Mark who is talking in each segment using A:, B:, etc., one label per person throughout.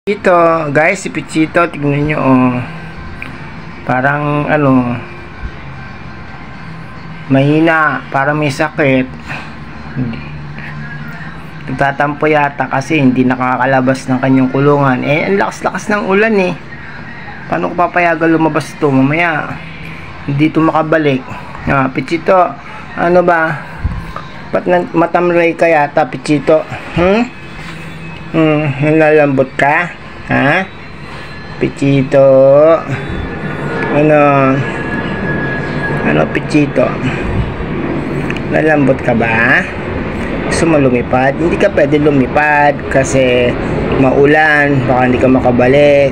A: Ito, guys, si Pichito, tignan nyo, oh. Parang, mahina, parang may sakit. Nagtatampo yata kasi hindi nakakalabas ng kanyang kulungan. Eh, ang lakas-lakas ng ulan, eh. Paano ko papayagan lumabas ito? Mamaya, hindi ito makabalik. Pichito, ano ba? Ba't matamlay ka yata, Pichito? Nalalambot ka? Ha? Pichito? Ano, Pichito? Nalambot ka ba? Gusto mo lumipad? Hindi ka pwede lumipad kasi maulan, baka hindi ka makabalik.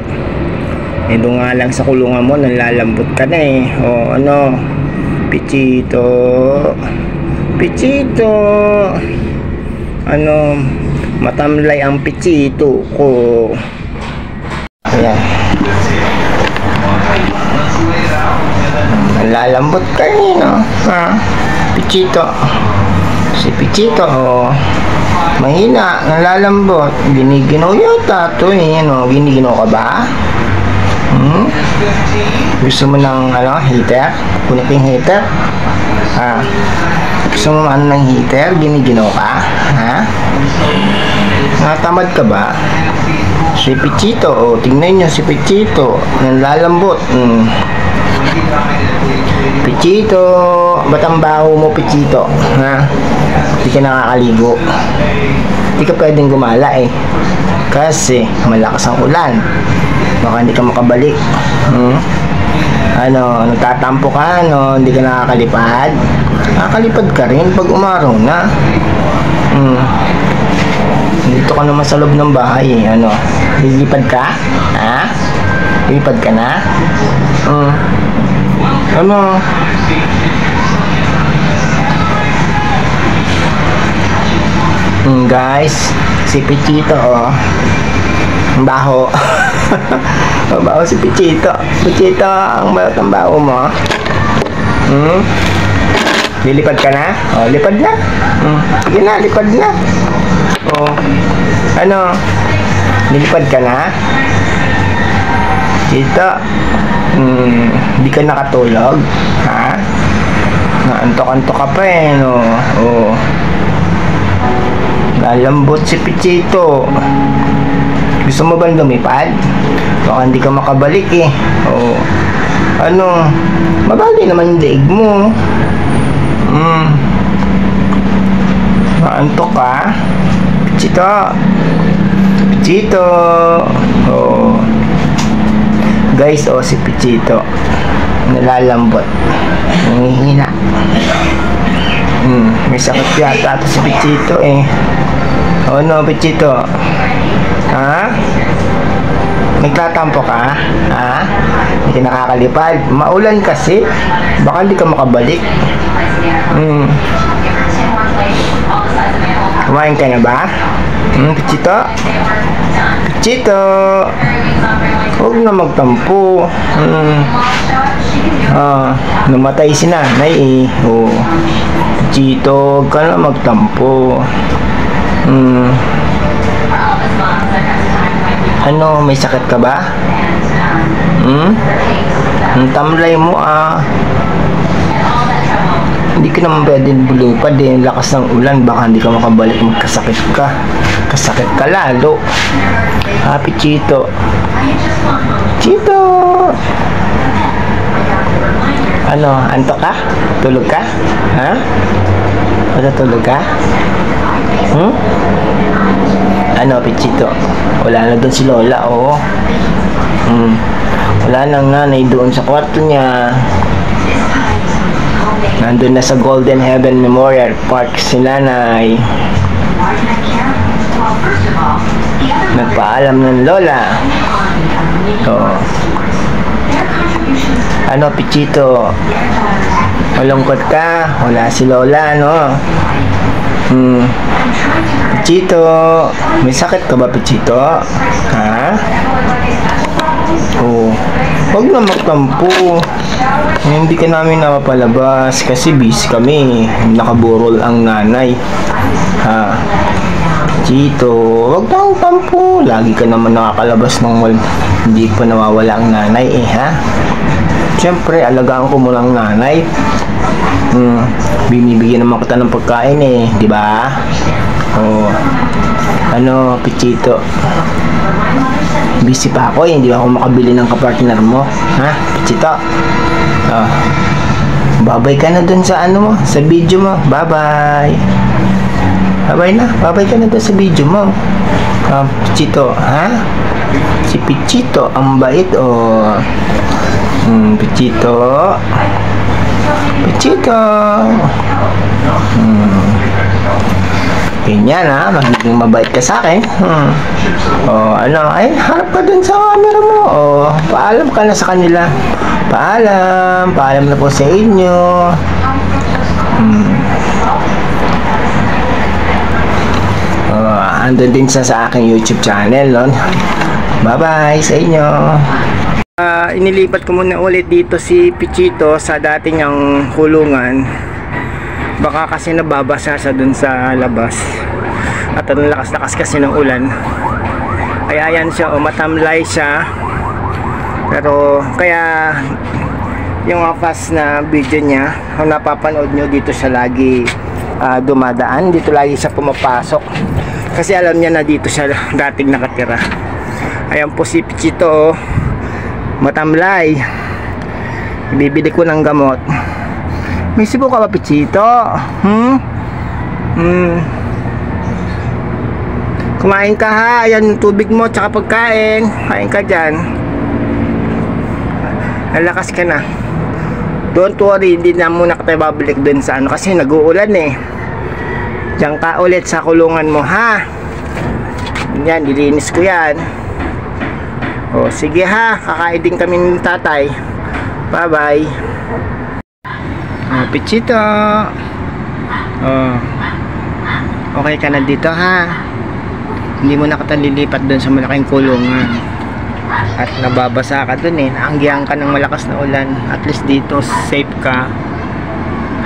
A: Doon nga lang sa kulungan mo, nalalambot ka na eh. O ano, Pichito? Pichito? Ano, matamlay ang Pichito ko. Ayan. Nalalambot ka eh, no? Ha? Pichito. Si Pichito, oh. Mahina, nalalambot. Giniginaw yata ito eh, no? Giniginaw ka ba? Gusto mo ng, heater? Kunin ko yung heater? Ha? Gusto mo ng heater? Giniginaw ka? Ha? Natamad ka ba? Si Pichito, oh, tingnan nyo si Pichito, nalalambot. Pichito, ba't ang baho mo, Pichito? Ha? Hindi ka nakakaligo. Hindi ka pwedeng gumala eh. Kasi malakas ang ulan. Baka hindi ka makabalik. Nagtatampo ka, hindi ka nakakalipad. Nakakalipad ka rin pag umaraw na. Dito ka naman sa loob ng bahay eh. Lilipad ka? Ha? Lilipad ka na? Guys, si Pichito, oh. Ang baho. Ang baho si Pichito. Pichito, ang balot ang baho mo. Lilipad ka na? Oh, lipad na. Sige na, lipad na. Oh. Lilipad ka na? Pichito, hindi ka nakatulog? Ha? Naantok-antok ka pa eh, no? Oh. Lalambot si Pichito. Gusto mo ba lumipad? Baka hindi ka makabalik eh. Oh. Mabali naman yung leeg mo. Naantok ka? Pichito. Pichito. Oh. Guys, oh, si Pichito. Nalalambot. Nangihina. May sakit yata ito si Pichito eh. No, Pichito? Ha? Nagtatampo ka? Ha? Hindi ka nakakalipad. Maulan kasi. Baka hindi ka makabalik. Kumain ka na ba? Pichito? Pichito? Huwag na magtampo. Namatay si nanay eh. Oh. Pichito, huwag ka na magtampo. May sakit ka ba? Ang tamlay mo ah. Hindi ka naman pwede lumipad eh. Lakas ng ulan, baka hindi ka makabalik, magkasakit ka. Kasakit ka lalo. Pichito. Pichito. Antok ka? Tulog ka? Ha? Matutulog ka? Pichito? Wala na doon si Lola, oh. Wala nang nanay doon sa kwarto niya. Nandun na sa Golden Heaven Memorial Park si nanay. Nagpaalam ng Lola. Oh. Pichito? Malungkot ka? Wala si Lola, no? Pichito, may sakit ka ba, Pichito? Ha? Oh, huwag na magtampo. Hindi ka namin napapalabas kasi busy kami. Nakaburol ang nanay. Ha? Chito, wag kang tampo. Lagi ka naman nakakalabas ng hindi pa nawawala ang nanay eh, ha? Siyempre, alagaan ko muna ang nanay. Binibigyan naman kita ng pagkain eh, di ba? Oh, ano, Pichito? Busy pa ako eh, hindi ako makabili ng kapartner mo, ha? Pichito? Oh, babay ka na dun sa ano mo, sa video mo. Bye-bye. Babay na, babay ka na dun sa video mo. Pichito, ha? Si Pichito, ang bait, oh. Pichito. Pichito. Ganyan ha, magiging mabait ka sa akin. O ano, ay harap ka dun sa camera mo. O paalam ka na sa kanila. Paalam na po sa inyo. Andun din sa aking YouTube channel, no? Bye bye sa inyo. Inilipat ko muna ulit dito si Pichito sa dati niyang kulungan. Baka kasi nababasa siya dun sa labas. At ang lakas-lakas kasi ng ulan. Kaya yan siya, matamlay siya. Pero kaya yung past na video niya, kung napapanood nyo, dito siya lagi dumadaan. Dito lagi siya pumapasok. Kasi alam niya na dito siya dating nakatira. Ayan po si Pichito, matamlay. Bibili ko ng gamot. May sibo ka ba, Pichito? Kumain ka ha. Ayan tubig mo tsaka pagkain. Kain ka dyan. Lalakas ka na. Don't worry, hindi na muna kita babalik dun sa ano kasi nag-uulan eh. Diyan ka ulit sa kulungan mo ha. Yan, dilinis ko yan. O sige ha, kakain din kami ng tatay. Bye bye. Pichito. Okay ka na dito ha. Hindi mo na kita lilipat dun sa malaking kulungan. At nababasa ka dun eh. Naanggihan ka ng malakas na ulan. At least dito safe ka.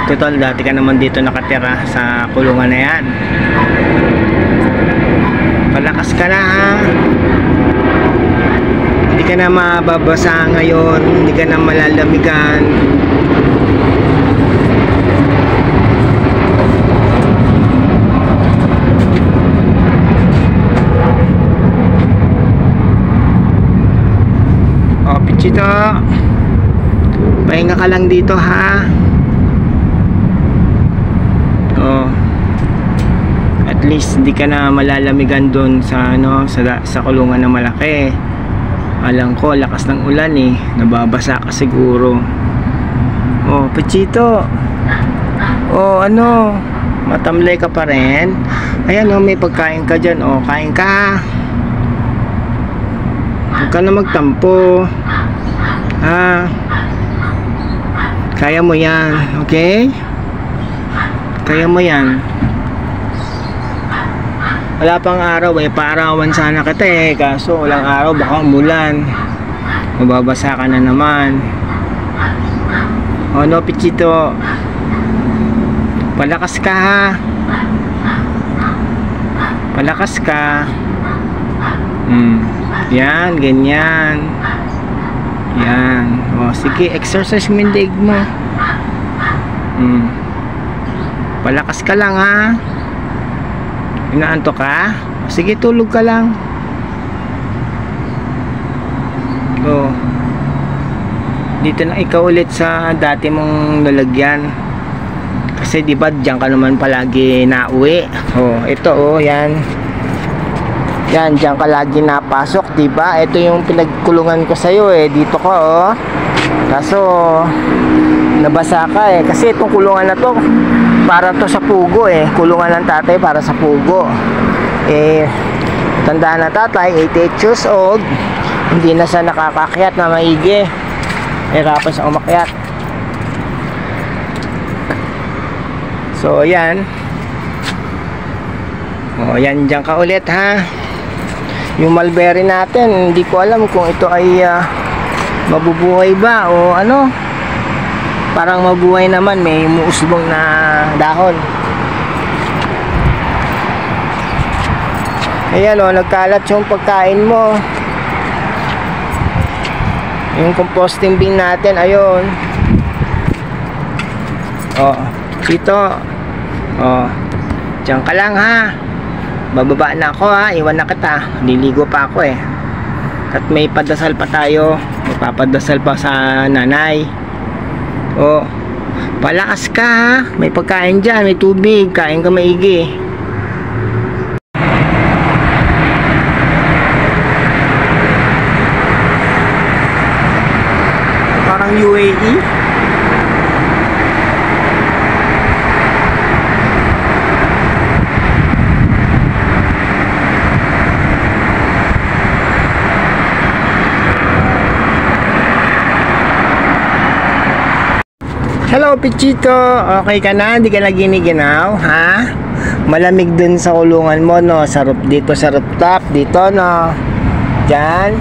A: Total, dati ka naman dito nakatira sa kulungan na yan. Palakas ka na ha. Hindi ka na mababasa ngayon. Hindi ka na malalamigan. Pichito, pahinga ka lang dito ha. At least hindi ka na malalamigan doon sa ano, sa kulungan na malaki. Alam ko lakas ng ulan eh, nababasa ka siguro. Pichito. Ano, matamlay ka pa rin. Ayan may pagkain ka dyan. Kain ka. Huwag ka na magtampo. Kaya mo yan, okay? Kaya mo yan. Wala pang araw paarawan sana kita eh, kaso walang araw, baka umulan, mababasa ka na naman. No, Pichito, palakas ka ha. Palakas ka. Yan, ganyan. Yan. Sige, exercise mo yung leg mo. Palakas ka lang ha. Inaanto ka? Sige, tulog ka lang. Dito na ikaw ulit sa dati mong lalagyan. Kasi diba diyan ka naman palagi nauwi. Ito yan. Yan, diyan ka lagi napasok, diba? Ito yung pinagkulungan ko sa'yo eh. Dito ka kaso nabasa ka eh. Kasi itong kulungan na to para to sa pugo eh. Kulungan ng tatay para sa pugo. Tandaan na tatay, 88 years old. Hindi na siya nakakakyat na maigi. Hirapan siya umakyat. So yan. Yan, diyan ka ulit ha. Yung mulberry natin, hindi ko alam kung ito ay mabubuhay ba o ano. Parang mabuhay naman, may umuusbong na dahon. Ayan o, nagkalat yung pagkain mo. Yung composting bin natin, ayun. O, dito. O, diyan ka lang ha. Bababa na ako ha, iwan na kita. Liligo pa ako eh. At may padasal pa tayo. May papadasal pa sa nanay. O, palakas ka ha. May pagkain dyan, may tubig. Kain ka maigi. Parang UAE. Hello Pichito, okay ka na? Hindi ka na giniginaw, ha? Malamig dun sa kulungan mo, no? Sa dito sa rooftop, dito, no? Diyan.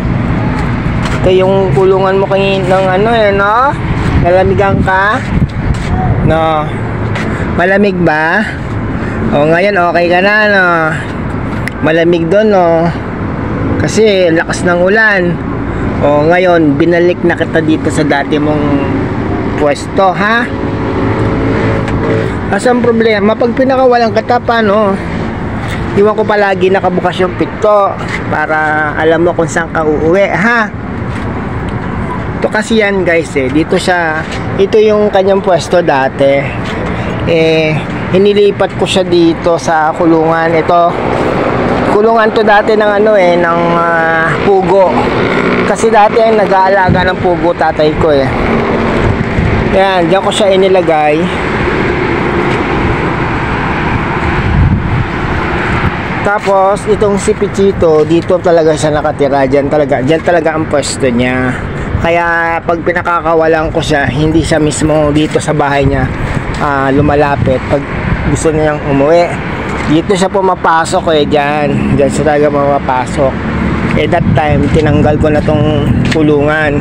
A: Ito yung kulungan mo ng ano eh, no? Malamigan ka? No? Malamig ba? O ngayon, okay ka na, no? Malamig dun, no? Kasi lakas ng ulan. O ngayon, binalik na kita dito sa dati mong pwesto, ha? Asang problema pag pinakawalan kita, paano? Iwan ko palagi nakabukas yung pinto para alam mo kung saan ka uuwi, ha? Ito kasi yan guys eh, dito siya, ito yung kanyang pwesto dati eh, inilipat ko siya dito sa kulungan. Ito kulungan to dati ng ano eh, ng pugo, kasi dati ay nag-aalaga ng pugo tatay ko eh. Yan, diyan ko siya inilagay. Tapos itong si Pichito, dito talaga siya nakatira. Diyan talaga ang pwesto niya. Kaya pag pinakakawalan ko siya, hindi siya mismo dito sa bahay niya lumalapit pag gusto niyang umuwi. Dito siya pumapasok eh, diyan siya talaga mapapasok. Eh that time, tinanggal ko na tong kulungan.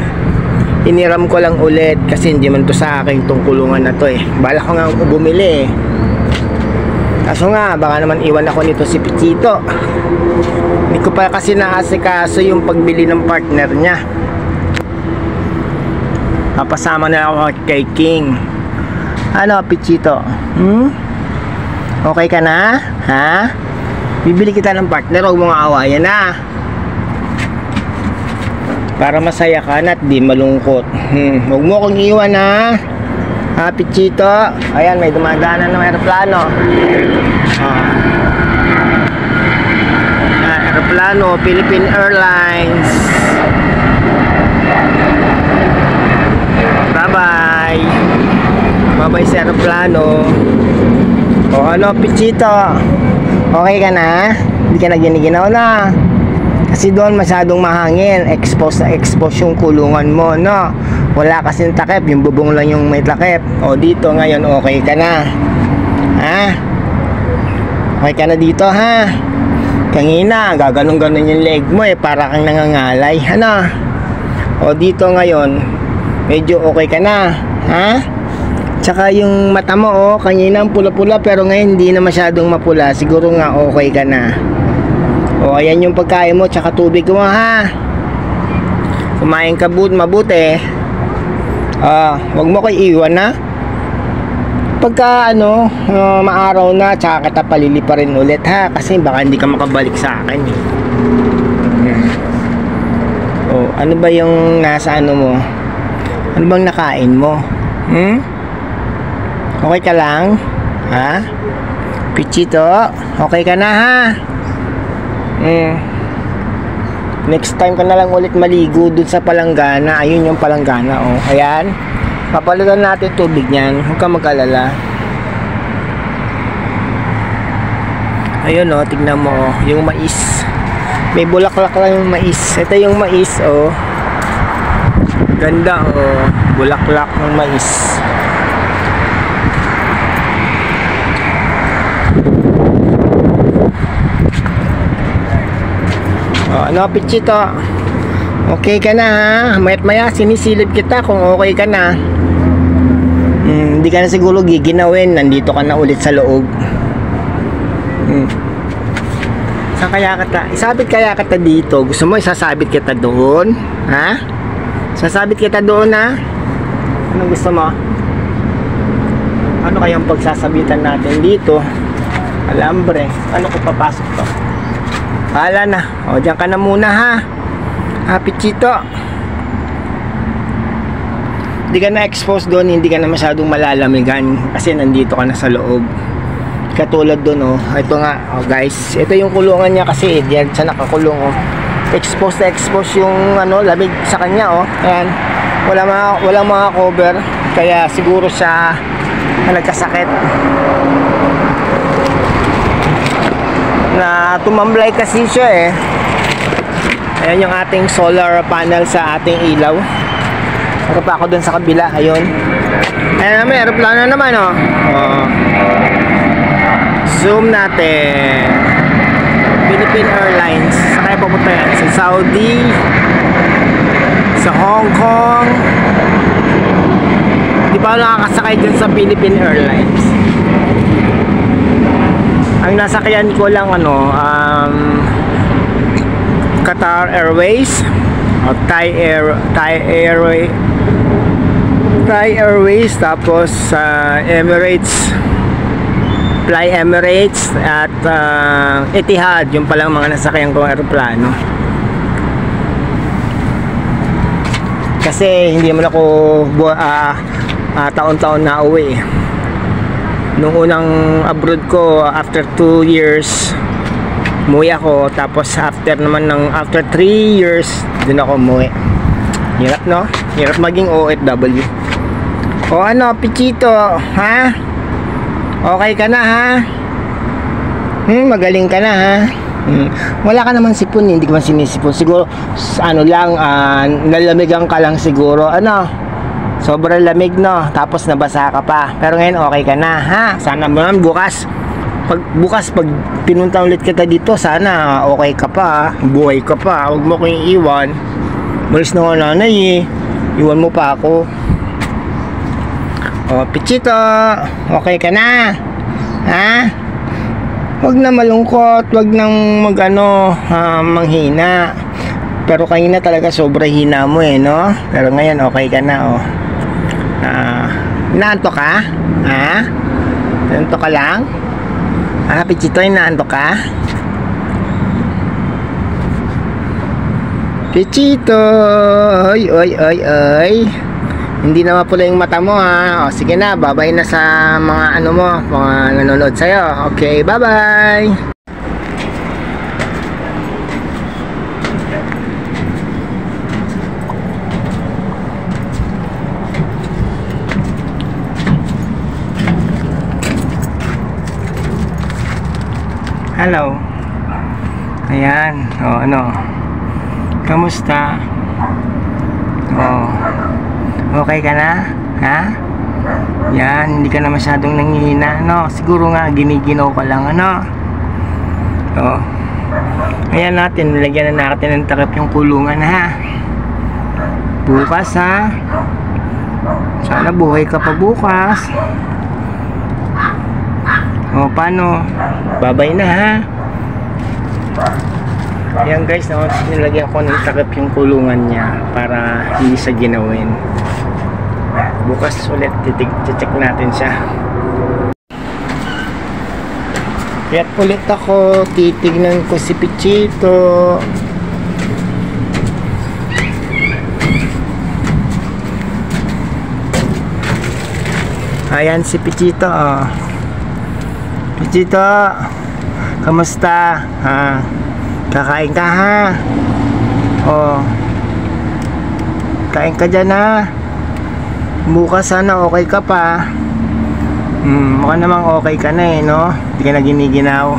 A: Iniram ko lang ulit kasi hindi man to sa akin tong kulungan na to eh. Bala ko nga bumili eh. Kaso nga, baka naman iwan ako nito si Pichito. Hindi ko pa kasi naasikaso yung pagbili ng partner niya. Papasama na ako kay King. Ano Pichito? Okay ka na? Ha? Bibili kita ng partner, huwag mong aawayan na. Para masaya ka na at di malungkot. Huwag mo akong iwan ha. Ha, Pichito. Ayan, may dumadaanan ng aeroplano. Aeroplano, Philippine Airlines. Bye-bye. Bye-bye sa aeroplano. O ano, Pichito? Okay ka na? Hindi ka na giniginaw na? Kasi doon masyadong mahangin, expose yung kulungan mo, no? Wala kasing takip, yung bubong lang yung may takip. O dito ngayon, okay ka na. Ha? Okay ka na dito, ha? Kanina, gaganong-ganon yung leg mo eh, para kang nangangalay, ano? O dito ngayon, medyo okay ka na, ha? Tsaka yung mata mo, oh, kanina pula-pula, pero ngayon hindi na masyadong mapula. Siguro nga okay ka na. O ayan yung pagkain mo tsaka tubig mo ha. Kumain ka mabuti. Wag mo ko iiwan na. Pagka ano, maaraw na tsaka kita paliliparin ulit ha, kasi baka hindi ka makabalik sa akin eh. O ano ba yung nasa ano mo? Ano bang nakain mo? Okay ka lang? Ha? Pichito, okay ka na ha? Next time ka na lang ulit maligo dun sa palanggana. Ayun yung palanggana, oh. Ayan, papalitan natin tubig niyan, huwag kang mag-alala. Ayun, oh, tignan mo, oh, yung mais. May bulaklak lang yung mais. Ito yung mais, oh. Ganda, oh. Bulaklak ng mais. Ano Pichito, okay ka na ha? Mayat maya sinisilip kita kung okay ka na. Hindi ka na siguro giginawin, nandito ka na ulit sa loob. Saan kaya kita? Isabit kaya kita dito? Gusto mo isasabit kita doon? Ha? Sasabit kita doon, ha? Anong gusto mo? Ano kayang pagsasabitan natin dito? Alambre. Ano ko papasok to? Hala na. O, dyan ka na muna, ha? Pichito. Hindi ka na-expose doon, hindi ka na masyadong malalamigan kasi nandito ka na sa loob. Katulad doon, oh. Ito nga, oh, guys. Ito yung kulungan niya kasi, diyan siya nakakulong, oh. Expose na expose yung ano, lamig sa kanya, oh. Ayan. Walang mga cover, kaya siguro siya nagkasakit. Na tumamblay kasi siya, eh. Ayan yung ating solar panel sa ating ilaw. Meron pa ako dun sa kabila, ayun. Ayan, may aeroplano naman, oh. Oh. Zoom natin. Philippine Airlines. Saan kaya pupunta yan? Sa Saudi, sa Hong Kong. Di ba nakakasakay dyan sa Philippine Airlines? Ang nasakyan ko lang Qatar Airways o Thai Airways, tapos Emirates, Fly Emirates at Etihad. Yung palang mga nasakyan kong aeroplano. Kasi hindi naman ako taon-taon na uwi. Nung unang abroad ko, after 2 years umuwi ako, tapos after 3 years dun ako umuwi. Hirap, no? Hirap maging OFW. O ano, Pichito, ha? Okay ka na, ha? Magaling ka na, ha? Wala ka naman sipon, hindi ka man sinisipon. Siguro, nalamigan ka lang siguro. Sobrang lamig, no? Tapos nabasa ka pa. Pero ngayon, okay ka na, ha? Sana naman bukas pag pinunta ulit kita dito, sana okay ka pa, buhay ka pa. Huwag mo ko yung iwan. Malis na ako, nanay, eh. Iwan mo pa ako. O, Pichito, okay ka na? Ha? Huwag na malungkot, huwag nang manghina. Pero kanina talaga sobrang hina mo, eh, no? Pero ngayon okay ka na, oh. Naantok ka? Ha? Naantok ka lang? Pichito, naantok ka? Pichito, oy. Hindi na mapula yung mata mo, ha? O, sige na, bye-bye na sa mga mga nanonood sa'yo. Okay, bye-bye! Hello. Ayan, kamusta? Okay ka na? Ha? Yan, hindi ka na masyadong nanghihina, siguro nga giniginaw ka lang, ayan natin, nilagyan na natin ng takip yung kulungan, ha? Bukas, ha? Sana buhay ka pa bukas. Paano? Babay na, ha? Ayan, guys, nilagyan ko ng takip yung kulungan niya para hindi siya ginawin. Bukas ulit check natin siya. Kaya ulit ako, titignan ko si Pichito. Ayan si Pichito, oh. Pichito, kamusta? Ha? Kakain ka, ha? Oh. Kain ka dyan, ha? Bukas sana okay ka pa. Mukha namang okay ka na, eh, no? Hindi ka na giniginaw.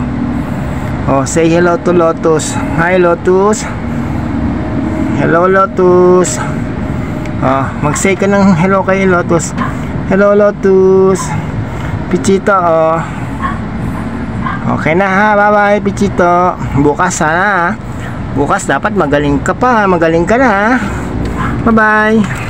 A: Oh, say hello to Lotus. Hi, Lotus. Hello, Lotus. Oh, mag-say ka ng hello kay Lotus. Hello, Lotus. Pichito, oh. Okay na, ha? Bye-bye, Pichito. Bukas sana, ha? Bukas dapat magaling ka pa. Magaling ka na, ha? Bye-bye.